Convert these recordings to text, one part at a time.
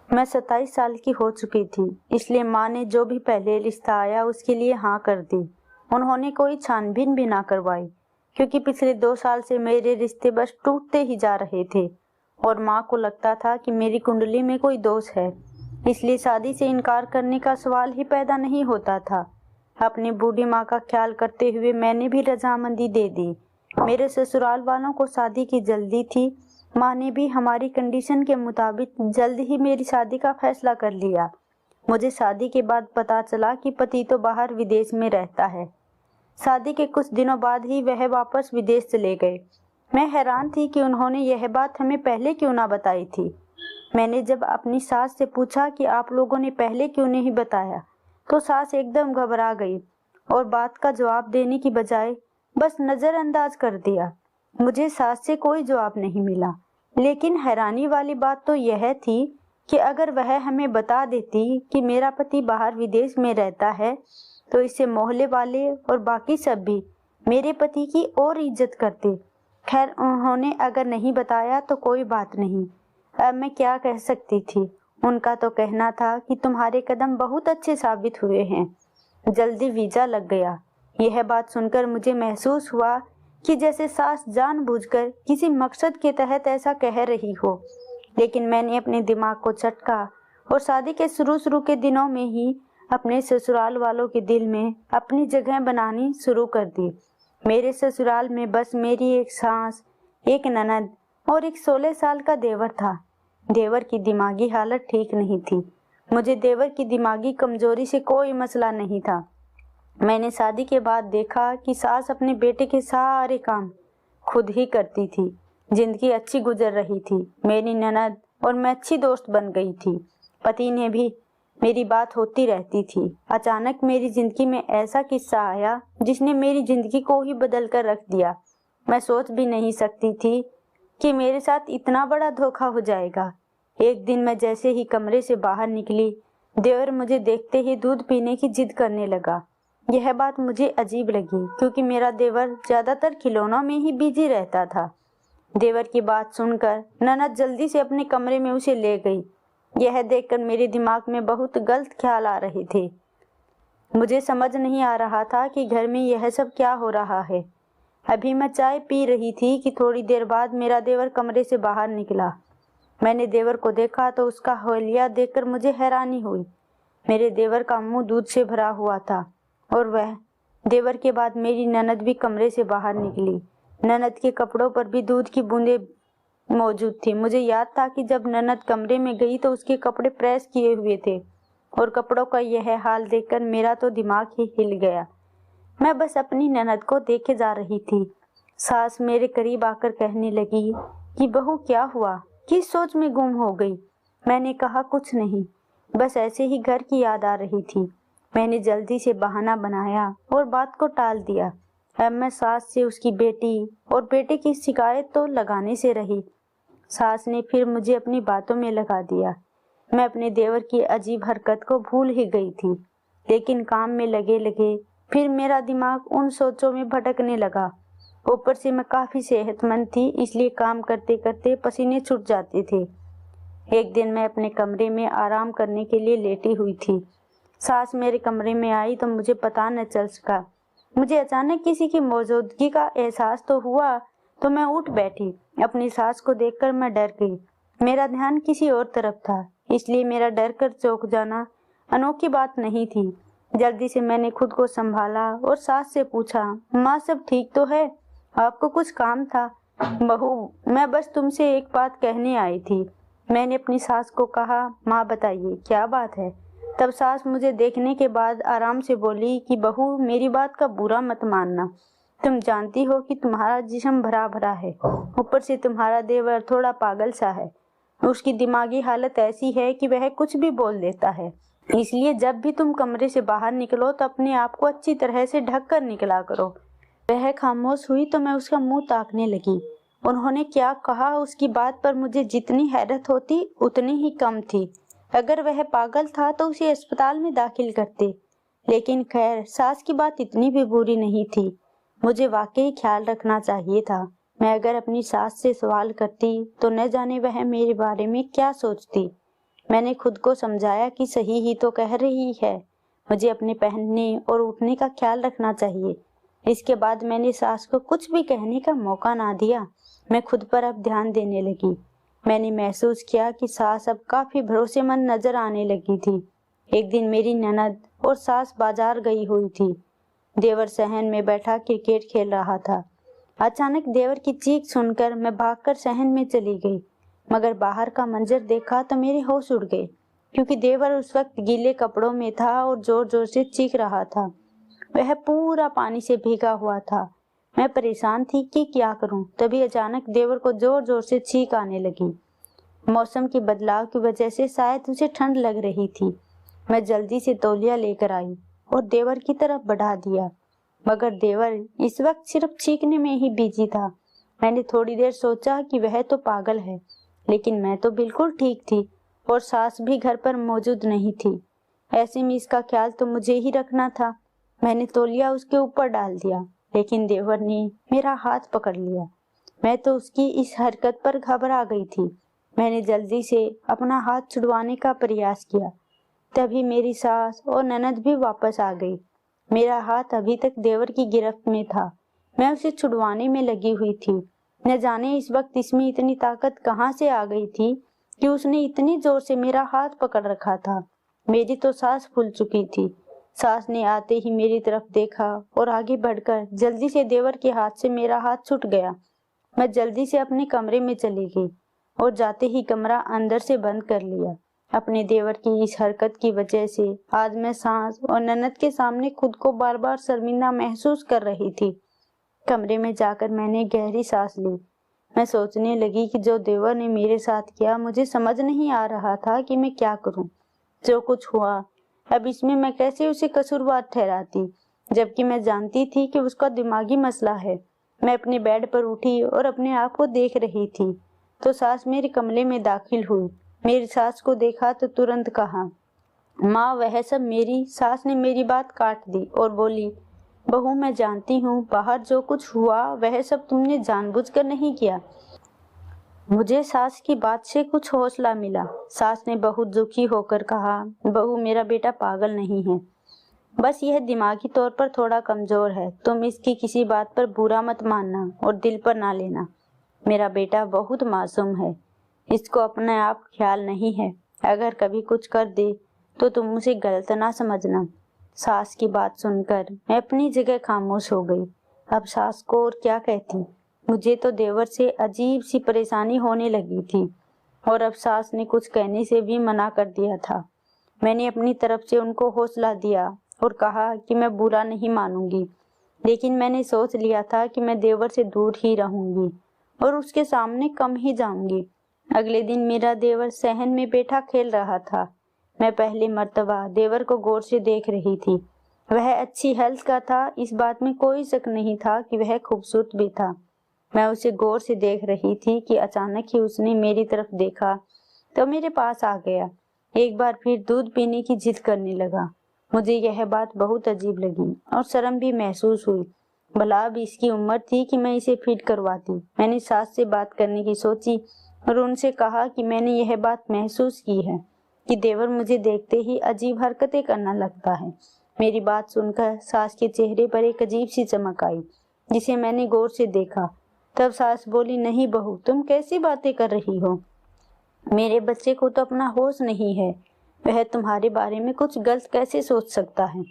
मैं 27 साल की हो चुकी थी, इसलिए माँ ने जो भी पहले रिश्ता आया उसके लिए हाँ कर दी। उन्होंने कोई छानबीन भी ना करवाई, क्योंकि पिछले 2 साल से मेरे रिश्ते बस टूटते ही जा रहे थे और माँ को लगता था कि मेरी कुंडली में कोई दोष है, इसलिए शादी से इनकार करने का सवाल ही पैदा नहीं होता था। अपनी बूढ़ी माँ का ख्याल करते हुए मैंने भी रजामंदी दे दी। मेरे ससुराल वालों को शादी की जल्दी थी। माँ ने भी हमारी कंडीशन के मुताबिक जल्द ही मेरी शादी का फैसला कर लिया। मुझे शादी के बाद पता चला कि पति तो बाहर विदेश में रहता है। शादी के कुछ दिनों बाद ही वह वापस विदेश चले गए। मैं हैरान थी कि उन्होंने यह बात हमें पहले क्यों ना बताई थी। मैंने जब अपनी सास से पूछा कि आप लोगों ने पहले क्यों नहीं बताया, तो सास एकदम घबरा गई और बात का जवाब देने की बजाय बस नजरअंदाज कर दिया। मुझे सास से कोई जवाब नहीं मिला, लेकिन हैरानी वाली बात तो यह थी कि अगर वह हमें बता देती कि मेरा पति बाहर विदेश में रहता है, तो इससे मोहल्ले वाले और बाकी सब भी मेरे पति की और इज्जत करते। खैर, उन्होंने अगर नहीं बताया तो कोई बात नहीं, अब मैं क्या कह सकती थी। उनका तो कहना था कि तुम्हारे कदम बहुत अच्छे साबित हुए हैं, जल्दी वीजा लग गया। यह बात सुनकर मुझे महसूस हुआ कि जैसे सास जानबूझकर किसी मकसद के तहत ऐसा कह रही हो, लेकिन मैंने अपने दिमाग को झटका और शादी के शुरू के दिनों में ही अपने ससुराल वालों के दिल में अपनी जगह बनानी शुरू कर दी। मेरे ससुराल में बस मेरी एक सास, एक ननद और एक 16 साल का देवर था। देवर की दिमागी हालत ठीक नहीं थी। मुझे देवर की दिमागी कमजोरी से कोई मसला नहीं था। मैंने शादी के बाद देखा कि सास अपने बेटे के सारे काम खुद ही करती थी। जिंदगी अच्छी गुजर रही थी। मेरी ननद और मैं अच्छी दोस्त बन गई थी। पति ने भी मेरी बात होती रहती थी। अचानक मेरी जिंदगी में ऐसा किस्सा आया जिसने मेरी जिंदगी को ही बदल कर रख दिया। मैं सोच भी नहीं सकती थी कि मेरे साथ इतना बड़ा धोखा हो जाएगा। एक दिन मैं जैसे ही कमरे से बाहर निकली, देवर मुझे देखते ही दूध पीने की जिद करने लगा। यह बात मुझे अजीब लगी, क्योंकि मेरा देवर ज्यादातर खिलौनों में ही बिजी रहता था। देवर की बात सुनकर ननद जल्दी से अपने कमरे में उसे ले गई। यह देखकर मेरे दिमाग में बहुत गलत ख्याल आ रहे थे। मुझे समझ नहीं आ रहा था कि घर में यह सब क्या हो रहा है। अभी मैं चाय पी रही थी कि थोड़ी देर बाद मेरा देवर कमरे से बाहर निकला। मैंने देवर को देखा तो उसका हौलिया देखकर मुझे हैरानी हुई। मेरे देवर का मुंह दूध से भरा हुआ था और वह देवर के बाद मेरी ननद भी कमरे से बाहर निकली। ननद के कपड़ों पर भी दूध की बूंदें मौजूद थी। मुझे याद था कि जब ननद कमरे में गई तो उसके कपड़े प्रेस किए हुए थे और कपड़ों का यह हाल देखकर मेरा तो दिमाग ही हिल गया। मैं बस अपनी ननद को देखे जा रही थी। सास मेरे करीब आकर कहने लगी कि बहू क्या हुआ, किस सोच में गुम हो गई। मैंने कहा कुछ नहीं, बस ऐसे ही घर की याद आ रही थी। मैंने जल्दी से बहाना बनाया और बात को टाल दिया। अब मैं सास से उसकी बेटी और बेटे की शिकायत तो लगाने से रही। सास ने फिर मुझे अपनी बातों में लगा दिया। मैं अपने देवर की अजीब हरकत को भूल ही गई थी, लेकिन काम में लगे लगे फिर मेरा दिमाग उन सोचों में भटकने लगा। ऊपर से मैं काफी सेहतमंद थी, इसलिए काम करते करते पसीने छूट जाते थे। एक दिन मैं अपने कमरे में आराम करने के लिए लेटी हुई थी। सास मेरे कमरे में आई तो मुझे पता न चल सका। मुझे अचानक किसी की मौजूदगी का एहसास तो हुआ, तो मैं उठ बैठी। अपनी सास को देखकर मैं डर गई। मेरा ध्यान किसी और तरफ था, इसलिए मेरा डर कर चौंक जाना अनोखी बात नहीं थी। जल्दी से मैंने खुद को संभाला और सास से पूछा, माँ सब ठीक तो है? आपको कुछ काम था? बहू, मैं बस तुमसे एक बात कहने आई थी। मैंने अपनी सास को कहा, माँ बताइए क्या बात है? तब सास मुझे देखने के बाद आराम से बोली कि बहू, मेरी बात का बुरा मत मानना। तुम जानती हो कि तुम्हारा जिस्म भरा भरा है, ऊपर से तुम्हारा देवर थोड़ा पागल सा है। उसकी दिमागी हालत ऐसी है कि वह कुछ भी बोल देता है। इसलिए जब भी तुम कमरे से बाहर निकलो तो अपने आप को अच्छी तरह से ढक कर निकला करो। वह खामोश हुई तो मैं उसका मुंह ताकने लगी। उन्होंने क्या कहा, उसकी बात पर मुझे जितनी हैरत होती उतनी ही कम थी। अगर वह पागल था तो उसे अस्पताल में दाखिल करते, लेकिन खैर सास की बात इतनी भी बुरी नहीं थी। मुझे वाकई ख्याल रखना चाहिए था। मैं अगर अपनी सास से सवाल करती तो न जाने वह मेरे बारे में क्या सोचती। मैंने खुद को समझाया कि सही ही तो कह रही है, मुझे अपने पहनने और उठने का ख्याल रखना चाहिए। इसके बाद मैंने सास को कुछ भी कहने का मौका ना दिया। मैं खुद पर अब ध्यान देने लगी। मैंने महसूस किया कि सास अब काफी भरोसेमंद नजर आने लगी थी। एक दिन मेरी ननद और सास बाजार गई हुई थी। देवर सहन में बैठा क्रिकेट खेल रहा था। अचानक देवर की चीख सुनकर मैं भागकर सहन में चली गई, मगर बाहर का मंजर देखा तो मेरे होश उड़ गए, क्योंकि देवर उस वक्त गीले कपड़ों में था और जोर जोर से चीख रहा था। वह पूरा पानी से भीगा हुआ था। मैं परेशान थी कि क्या करूं। तभी अचानक देवर को जोर जोर से छींक आने लगी। मौसम के बदलाव की वजह से शायद उसे ठंड लग रही थी। मैं जल्दी से तौलिया लेकर आई और देवर की तरफ बढ़ा दिया, मगर देवर इस वक्त सिर्फ छींकने में ही बिजी था। मैंने थोड़ी देर सोचा कि वह तो पागल है, लेकिन मैं तो बिल्कुल ठीक थी और सास भी घर पर मौजूद नहीं थी। ऐसे में इसका ख्याल तो मुझे ही रखना था। मैंने तौलिया उसके ऊपर डाल दिया, लेकिन देवर ने मेरा हाथ पकड़ लिया। मैं तो उसकी इस हरकत पर घबरा गई थी। मैंने जल्दी से अपना हाथ छुड़वाने का प्रयास किया। तभी मेरी सास और ननद भी वापस आ गई। मेरा हाथ अभी तक देवर की गिरफ्त में था। मैं उसे छुड़वाने में लगी हुई थी। न जाने इस वक्त इसमें इतनी ताकत कहाँ से आ गई थी कि उसने इतनी जोर से मेरा हाथ पकड़ रखा था। मेरी तो सांस फूल चुकी थी। सास ने आते ही मेरी तरफ देखा और आगे बढ़कर जल्दी से देवर के हाथ से मेरा हाथ छूट गया। मैं जल्दी से अपने कमरे में चली गई और जाते ही कमरा अंदर से बंद कर लिया। अपने देवर की इस हरकत की वजह से आज मैं सास और ननद के सामने खुद को बार बार शर्मिंदा महसूस कर रही थी। कमरे में जाकर मैंने गहरी सांस ली। मैं सोचने लगी कि जो देवर ने मेरे साथ किया, मुझे समझ नहीं आ रहा था कि मैं क्या करूं। जो कुछ हुआ, अब इसमें मैं कैसे उसे कसूरवार ठहराती, जबकि मैं जानती थी कि उसका दिमागी मसला है। मैं अपने बेड पर उठी और अपने आप को देख रही थी तो सास मेरे कमरे में दाखिल हुई। मेरी सास को देखा तो तुरंत कहा, माँ वह सब। मेरी सास ने मेरी बात काट दी और बोली, बहू मैं जानती हूँ बाहर जो कुछ हुआ वह सब तुमने जानबूझकर नहीं किया। मुझे सास की बात से कुछ हौसला मिला। सास ने बहुत दुखी होकर कहा, बहू मेरा बेटा पागल नहीं है, बस यह दिमागी तौर पर थोड़ा कमजोर है। तुम इसकी किसी बात पर बुरा मत मानना और दिल पर ना लेना। मेरा बेटा बहुत मासूम है, इसको अपने आप ख्याल नहीं है। अगर कभी कुछ कर दे तो तुम उसे गलत ना समझना। सास की बात सुनकर मैं अपनी जगह खामोश हो गई। अब सास को और क्या कहती। मुझे तो देवर से अजीब सी परेशानी होने लगी थी और अब सास ने कुछ कहने से भी मना कर दिया था। मैंने अपनी तरफ से उनको हौसला दिया और कहा कि मैं बुरा नहीं मानूंगी, लेकिन मैंने सोच लिया था कि मैं देवर से दूर ही रहूंगी और उसके सामने कम ही जाऊंगी। अगले दिन मेरा देवर सहन में बैठा खेल रहा था। मैं पहली मर्तबा देवर को गौर से देख रही थी। वह अच्छी हेल्थ का था, इस बात में कोई शक नहीं था कि वह खूबसूरत भी था। मैं उसे गौर से देख रही थी कि अचानक ही उसने मेरी तरफ देखा तो मेरे पास आ गया। एक बार फिर दूध पीने की जिद करने लगा। मुझे यह बात बहुत अजीब लगी और शर्म भी महसूस हुई। भला अब इसकी उम्र थी कि मैं इसे फीड करवाती। मैंने सास से बात करने की सोची और उनसे कहा कि मैंने यह बात महसूस की है कि देवर मुझे देखते ही अजीब हरकतें करना लगता है। मेरी बात सुनकर सास के चेहरे पर एक अजीब सी चमक आई, जिसे मैंने गौर से देखा। तब सास बोली, नहीं बहू, तुम कैसी बातें कर रही हो। मेरे बच्चे को तो अपना होश नहीं है, वह तुम्हारे बारे में कुछ गलत कैसे सोच सकता है।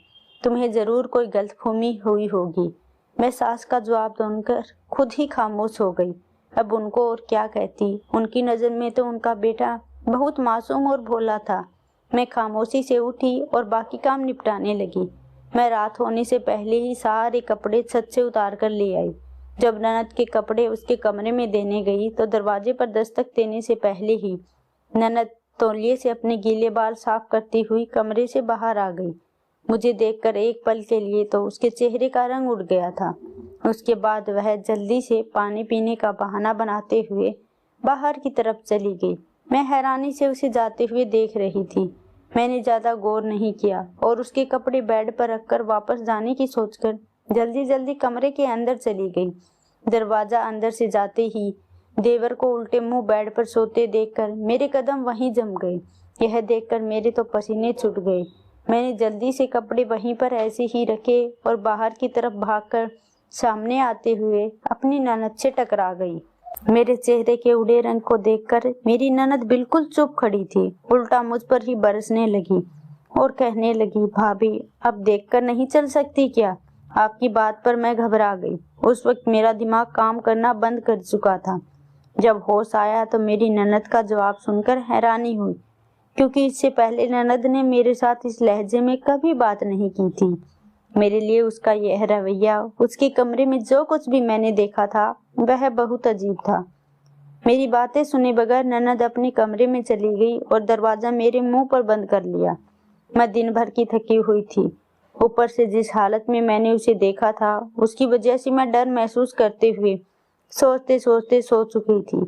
तुम्हें जरूर कोई गलतफहमी हुई होगी। मैं सास का जवाब सुनकर खुद ही खामोश हो गई। अब उनको और क्या कहती। उनकी नजर में तो उनका बेटा बहुत मासूम और भोला था। मैं खामोशी से उठी और बाकी काम निपटाने लगी। मैं रात होने से पहले ही सारे कपड़े छत से उतार कर ले आई। जब ननद के कपड़े उसके कमरे में देने गई तो दरवाजे पर दस्तक देने से पहले ही ननद तौलिए से अपने गीले बाल साफ करती हुई कमरे से बाहर आ गई। मुझे देखकर एक पल के लिए तो उसके चेहरे का रंग उड़ गया था। उसके बाद वह जल्दी से पानी पीने का बहाना बनाते हुए बाहर की तरफ चली गई। मैं हैरानी से उसे जाते हुए देख रही थी। मैंने ज्यादा गौर नहीं किया और उसके कपड़े बेड पर रखकर वापस जाने की सोचकर जल्दी जल्दी कमरे के अंदर चली गई। दरवाजा अंदर से जाते ही देवर को उल्टे मुंह बेड पर सोते देखकर मेरे कदम वहीं जम गए। यह देखकर मेरे तो पसीने छूट गए। मैंने जल्दी से कपड़े वहीं पर ऐसे ही रखे और बाहर की तरफ भागकर सामने आते हुए अपनी ननद से टकरा गई। मेरे चेहरे के उड़े रंग को देखकर मेरी ननद बिल्कुल चुप खड़ी थी, उल्टा मुझ पर ही बरसने लगी और कहने लगी, भाभी अब देखकर नहीं चल सकती क्या? आपकी बात पर मैं घबरा गई। उस वक्त मेरा दिमाग काम करना बंद कर चुका था। जब होश आया तो मेरी ननद का जवाब सुनकर हैरानी हुई, क्योंकि इससे पहले ननद ने मेरे साथ इस लहजे में कभी बात नहीं की थी। मेरे लिए उसका यह रवैया, उसके कमरे में जो कुछ भी मैंने देखा था वह बहुत अजीब था। मेरी बातें सुने बगैर ननद अपने कमरे में चली गई और दरवाजा मेरे मुंह पर बंद कर लिया। मैं दिन भर की थकी हुई थी, ऊपर से जिस हालत में मैंने उसे देखा था उसकी वजह से मैं डर महसूस करते हुए सोचते सोचते सो चुकी थी।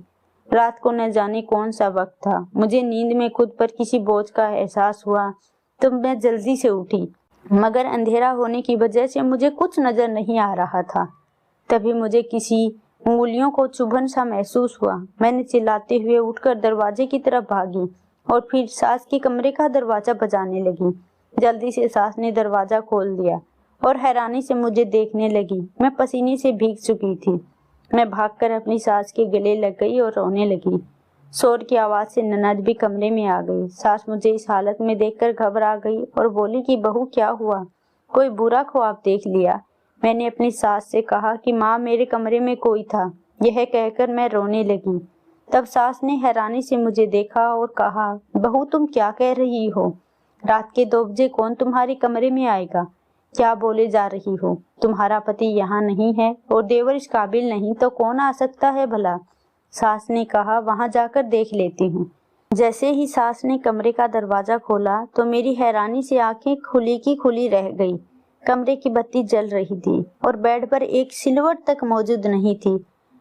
रात को न जाने कौन सा वक्त था, मुझे नींद में खुद पर किसी बोझ का एहसास हुआ तो मैं जल्दी से उठी, मगर अंधेरा होने की वजह से मुझे कुछ नजर नहीं आ रहा था। तभी मुझे किसी उंगलियों को चुभन सा महसूस हुआ। मैंने चिल्लाते हुए उठकर दरवाजे की तरफ भागी और फिर सास के कमरे का दरवाजा बजाने लगी। जल्दी से सास ने दरवाजा खोल दिया और हैरानी से मुझे देखने लगी। मैं पसीने से भीग चुकी थी। मैं भागकर अपनी सास के गले लग गई और रोने लगी। शोर की आवाज से ननद भी कमरे में आ गई। सास मुझे इस हालत में देखकर घबरा गई और बोली कि बहू क्या हुआ, कोई बुरा ख्वाब देख लिया? मैंने अपनी सास से कहा कि माँ मेरे कमरे में कोई था। यह कहकर मैं रोने लगी। तब सास ने हैरानी से मुझे देखा और कहा, बहू तुम क्या कह रही हो? रात के 2 बजे कौन तुम्हारे कमरे में आएगा? क्या बोले जा रही हो? तुम्हारा पति यहाँ नहीं है और देवर इस काबिल नहीं तो कौन आ सकता है भला? सास ने कहा, वहां जाकर देख लेती हूँ। जैसे ही सास ने कमरे का दरवाजा खोला तो मेरी हैरानी से आंखें खुली की खुली रह गई। कमरे की बत्ती जल रही थी और बेड पर एक सिलवट तक मौजूद नहीं थी।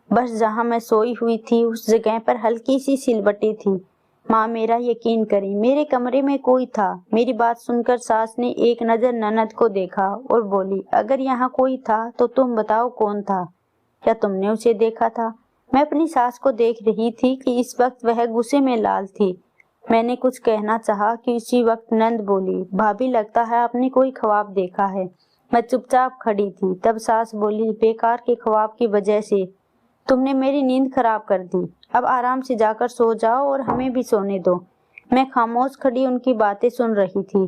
बस जहाँ मैं सोई हुई थी उस जगह पर हल्की सी सिलवटें थी। माँ मेरा यकीन करें, मेरे कमरे में कोई था। मेरी बात सुनकर सास ने एक नजर ननद को देखा और बोली, अगर यहाँ कोई था तो तुम बताओ कौन था? क्या तुमने उसे देखा था? मैं अपनी सास को देख रही थी कि इस वक्त वह गुस्से में लाल थी। मैंने कुछ कहना चाहा कि इसी वक्त नंद बोली, भाभी लगता है आपने कोई ख्वाब देखा है। मैं चुपचाप खड़ी थी। तब सास बोली, बेकार के ख्वाब की वजह से तुमने मेरी नींद खराब कर दी। अब आराम से जाकर सो जाओ और हमें भी सोने दो। मैं खामोश खड़ी उनकी बातें सुन रही थी।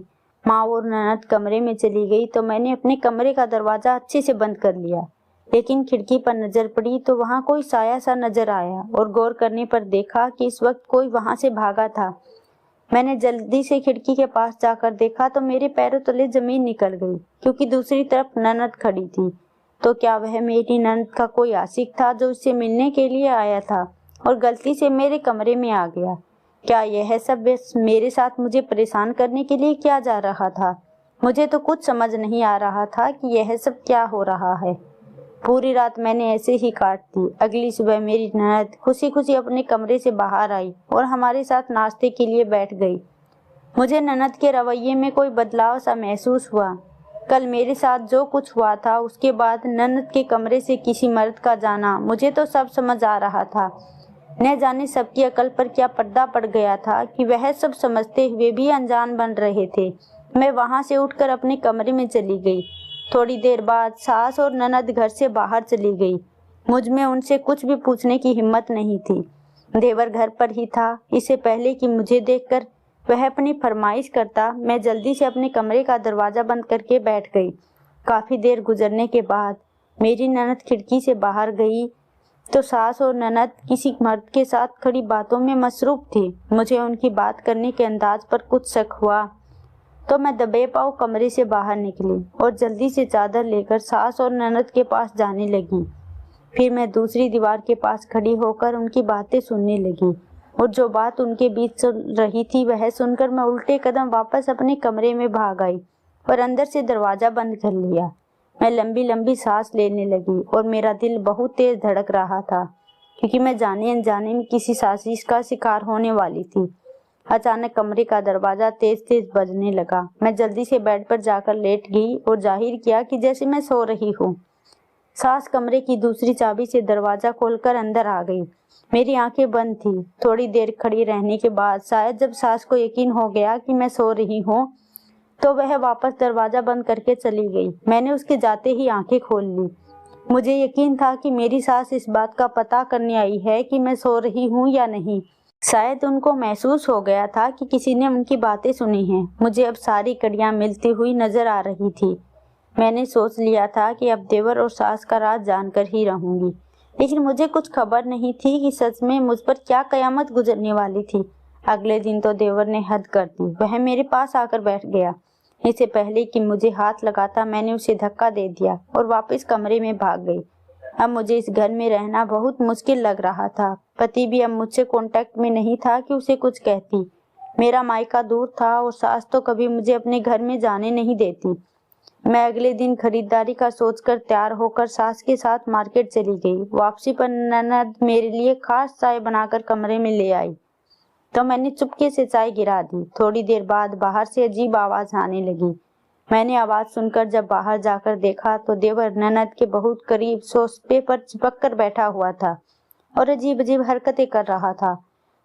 माँ और ननद कमरे में चली गई तो मैंने अपने कमरे का दरवाजा अच्छे से बंद कर लिया, लेकिन खिड़की पर नजर पड़ी तो वहाँ कोई साया सा नजर आया और गौर करने पर देखा कि इस वक्त कोई वहाँ से भागा था। मैंने जल्दी से खिड़की के पास जाकर देखा तो मेरे पैरों तले जमीन निकल गई, क्योंकि दूसरी तरफ ननद खड़ी थी। तो क्या वह मेरी ननद का कोई आशिक था जो उससे मिलने के लिए आया था और गलती से मेरे कमरे में आ गया? क्या यह सब बस मेरे साथ मुझे परेशान करने के लिए किया जा रहा था? मुझे तो कुछ समझ नहीं आ रहा था कि यह सब क्या हो रहा है। पूरी रात मैंने ऐसे ही काट दी। अगली सुबह मेरी ननद खुशी खुशी अपने कमरे से बाहर आई और हमारे साथ नाश्ते के लिए बैठ गई। मुझे ननद के रवैये में कोई बदलाव सा महसूस हुआ। कल मेरे साथ जो कुछ हुआ था उसके बाद ननद के कमरे से किसी मर्द का जाना, मुझे तो सब समझ आ रहा था। न जाने सबकी अकल पर क्या पर्दा पड़ गया था कि वह सब समझते हुए भी अनजान बन रहे थे। मैं वहां से उठकर अपने कमरे में चली गई। थोड़ी देर बाद सास और ननद घर से बाहर चली गई। मुझ में उनसे कुछ भी पूछने की हिम्मत नहीं थी। देवर घर पर ही था। इससे पहले कि मुझे देखकर वह अपनी फरमाइश करता, मैं जल्दी से अपने कमरे का दरवाजा बंद करके बैठ गई। काफी देर गुजरने के बाद मेरी ननद खिड़की से बाहर गई तो सास और ननद किसी मर्द के साथ खड़ी बातों में मसरूफ थी। मुझे उनकी बात करने के अंदाज पर कुछ शक हुआ तो मैं दबे पांव कमरे से बाहर निकली और जल्दी से चादर लेकर सास और ननद के पास जाने लगी। फिर मैं दूसरी दीवार के पास खड़ी होकर उनकी बातें सुनने लगी और जो बात उनके बीच चल रही थी वह सुनकर मैं उल्टे कदम वापस अपने कमरे में भाग आई और अंदर से दरवाजा बंद कर लिया। मैं लंबी लंबी सांस लेने लगी और मेरा दिल बहुत तेज धड़क रहा था, क्योंकि मैं जाने अनजाने में किसी साजिश का शिकार होने वाली थी। अचानक कमरे का दरवाजा तेज तेज बजने लगा। मैं जल्दी से बेड पर जाकर लेट गई और जाहिर किया कि जैसे मैं सो रही हूँ। सास कमरे की दूसरी चाबी से दरवाजा खोलकर अंदर आ गई। मेरी आंखें बंद थी। थोड़ी देर खड़ी रहने के बाद शायद जब सास को यकीन हो गया कि मैं सो रही हूँ तो वह वापस दरवाजा बंद करके चली गई। मैंने उसके जाते ही आंखें खोल ली। मुझे यकीन था कि मेरी सास इस बात का पता करने आई है कि मैं सो रही हूँ या नहीं। शायद उनको महसूस हो गया था कि किसी ने उनकी बातें सुनी हैं। मुझे अब सारी कड़ियाँ मिलती हुई नजर आ रही थी। मैंने सोच लिया था कि अब देवर और सास का राज जानकर ही रहूंगी, लेकिन मुझे कुछ खबर नहीं थी कि सच में मुझ पर क्या कयामत गुजरने वाली थी। अगले दिन तो देवर ने हद कर दी। वह मेरे पास आकर बैठ गया। इससे पहले कि मुझे हाथ लगाता मैंने उसे धक्का दे दिया और वापस कमरे में भाग गई। अब मुझे इस घर में रहना बहुत मुश्किल लग रहा था। पति भी अब मुझसे कांटेक्ट में नहीं था कि उसे कुछ कहती। मेरा मायका दूर था और सास तो कभी मुझे अपने घर में जाने नहीं देती। मैं अगले दिन खरीदारी का सोचकर तैयार होकर सास के साथ मार्केट चली गई। वापसी पर ननद मेरे लिए खास चाय बनाकर कमरे में ले आई तो मैंने चुपके से चाय गिरा दी। थोड़ी देर बाद बाहर से अजीब आवाज आने लगी। मैंने आवाज सुनकर जब बाहर जाकर देखा तो देवर ननद के बहुत करीब सोफे पर चिपक कर बैठा हुआ था और अजीब अजीब हरकतें कर रहा था।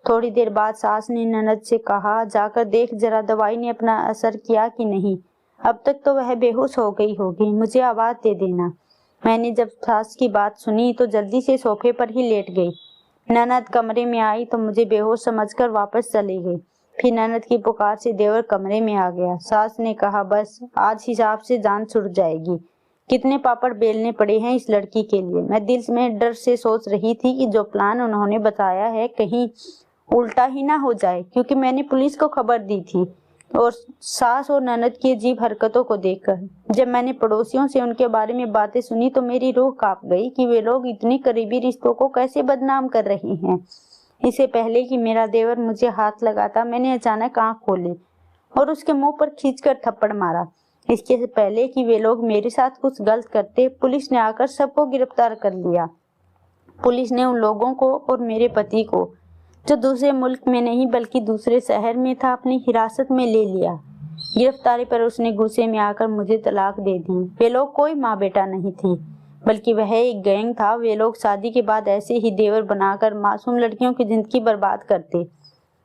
थोड़ी देर बाद सास ने ननद से कहा, जाकर देख जरा दवाई ने अपना असर किया कि नहीं। अब तक तो वह बेहोश हो गई होगी, मुझे आवाज दे देना। मैंने जब सास की बात सुनी तो जल्दी से सोफे पर ही लेट गई। ननद कमरे में आई तो मुझे बेहोश समझकर वापस चली गई। फिर ननद की पुकार से देवर कमरे में आ गया। सास ने कहा, बस आज हिसाब से जान छुट जाएगी। कितने पापड़ बेलने पड़े हैं इस लड़की के लिए। मैं दिल में डर से सोच रही थी कि जो प्लान उन्होंने बताया है कहीं उल्टा ही ना हो जाए, क्योंकि मैंने पुलिस को खबर दी थी। और सास और ननद की अजीब हरकतों को देखकर जब मैंने पड़ोसियों से उनके बारे में बातें सुनी तो मेरी रूह कांप गई कि वे लोग इतने करीबी रिश्तों को कैसे बदनाम कर रहे हैं। इससे पहले कि मेरा देवर मुझे हाथ लगाता मैंने अचानक आंख खोली और उसके मुंह पर खींचकर थप्पड़ मारा। इसके पहले कि वे लोग मेरे साथ कुछ गलत करते, पुलिस ने आकर सबको गिरफ्तार कर लिया। पुलिस ने उन लोगों को और मेरे पति को, जो दूसरे मुल्क में नहीं बल्कि दूसरे शहर में था, अपनी हिरासत में ले लिया। गिरफ्तारी पर उसने गुस्से में आकर मुझे तलाक दे दी। वे लोग कोई माँ बेटा नहीं थी, बल्कि वह एक गैंग था। वे लोग शादी के बाद ऐसे ही देवर बनाकर मासूम लड़कियों की जिंदगी बर्बाद करते।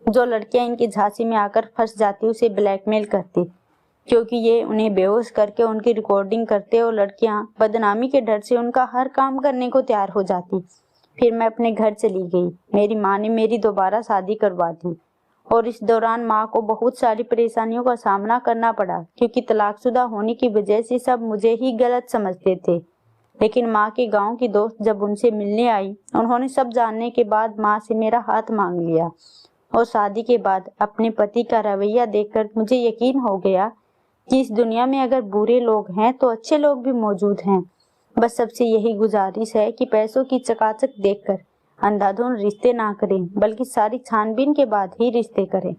जो लड़कियां इनकी झांसी में आकर फंस जाती उसे ब्लैकमेल करते, क्योंकि ये उन्हें बेहोश करके उनकी रिकॉर्डिंग करते और लड़कियां बदनामी के डर से उनका हर काम करने को तैयार हो जाती। फिर मैं अपने घर चली गई। मेरी माँ ने मेरी दोबारा शादी करवा दी और इस दौरान माँ को बहुत सारी परेशानियों का सामना करना पड़ा, क्योंकि तलाकशुदा होने की वजह से सब मुझे ही गलत समझते थे। लेकिन माँ के गांव की दोस्त जब उनसे मिलने आई, उन्होंने सब जानने के बाद माँ से मेरा हाथ मांग लिया। और शादी के बाद अपने पति का रवैया देखकर मुझे यकीन हो गया कि इस दुनिया में अगर बुरे लोग हैं तो अच्छे लोग भी मौजूद हैं। बस सबसे यही गुजारिश है कि पैसों की चकाचक देखकर अंधाधुंध रिश्ते ना करें, बल्कि सारी छानबीन के बाद ही रिश्ते करें।